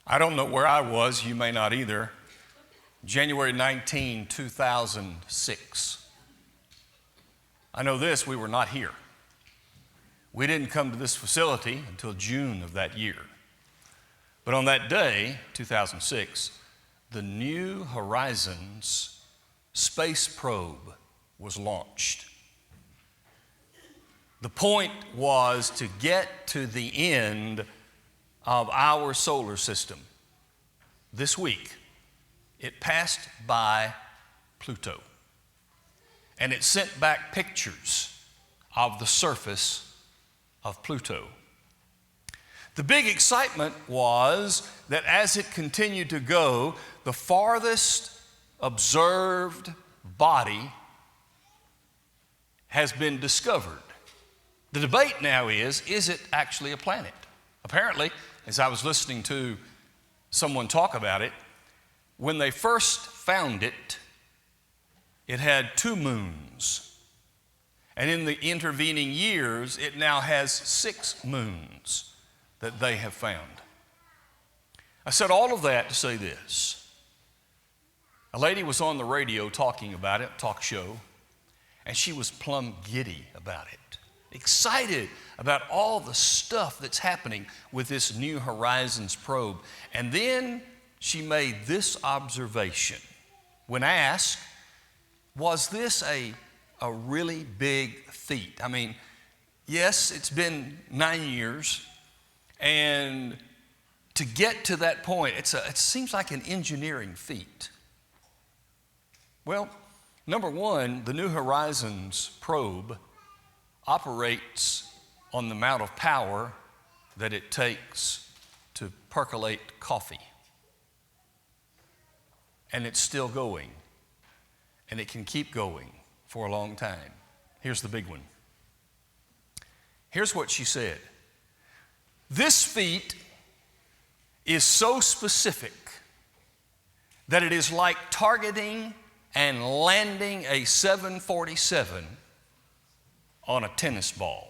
I don't know where I was, you may not either. January 19, 2006. I know this, we were not here. We didn't come to this facility until June of that year. But on that day, 2006, the New Horizons space probe was launched. The point was to get to the end of our solar system. This week, it passed by Pluto, and it sent back pictures of the surface of Pluto. The big excitement was that as it continued to go, the farthest observed body has been discovered. The debate now is it actually a planet? Apparently, as I was listening to someone talk about it, when they first found it, it had 2 moons. And in the intervening years, it now has 6 moons that they have found. I said all of that to say this. A lady was on the radio talking about it, talk show, and she was plumb giddy about it, excited about all the stuff that's happening with this New Horizons probe. And then she made this observation. When asked, was this a really big feat? I mean, yes, it's been 9 years, and to get to that point, it seems like an engineering feat. Well, number one, the New Horizons probe operates on the amount of power that it takes to percolate coffee. And it's still going. And it can keep going for a long time. Here's the big one. Here's what she said. This feat is so specific that it is like targeting and landing a 747 on a tennis ball.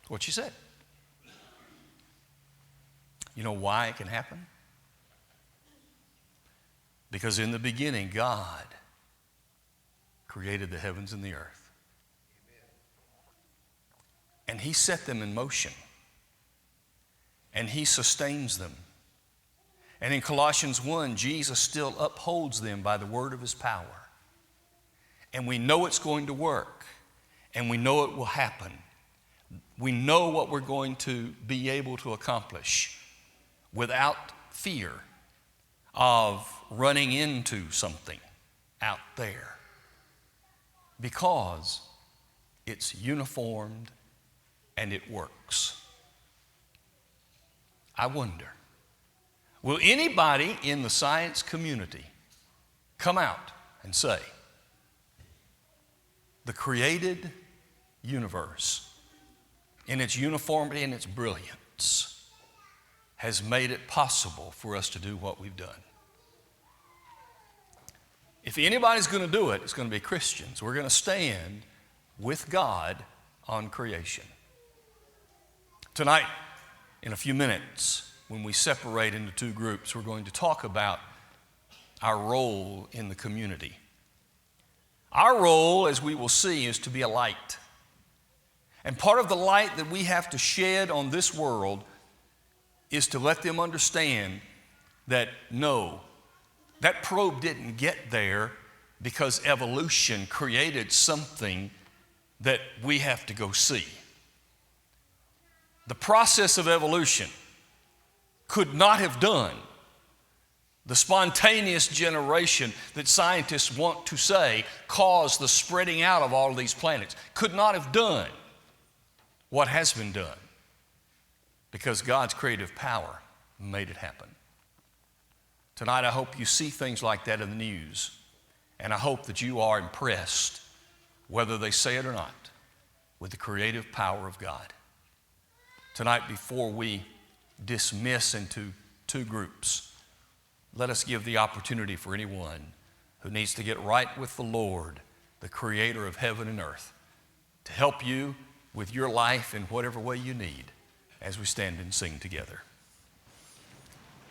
What she said. You know why it can happen? Because in the beginning, God created the heavens and the earth. And He set them in motion. And He sustains them. And in Colossians 1, Jesus still upholds them by the word of His power. And we know it's going to work. And we know it will happen. We know what we're going to be able to accomplish without fear of running into something out there, because it's uniformed and it works. I wonder, will anybody in the science community come out and say, the created universe, in its uniformity and its brilliance, has made it possible for us to do what we've done? If anybody's going to do it, it's going to be Christians. We're going to stand with God on creation. Tonight, in a few minutes, when we separate into 2 groups, we're going to talk about our role in the community. Our role, as we will see, is to be a light. And part of the light that we have to shed on this world is to let them understand that no, that probe didn't get there because evolution created something that we have to go see. The process of evolution could not have done the spontaneous generation that scientists want to say caused the spreading out of all of these planets. Could not have done what has been done because God's creative power made it happen. Tonight, I hope you see things like that in the news, and I hope that you are impressed, whether they say it or not, with the creative power of God. Tonight, before we dismiss into 2 groups, let us give the opportunity for anyone who needs to get right with the Lord, the creator of heaven and earth, to help you with your life in whatever way you need as we stand and sing together.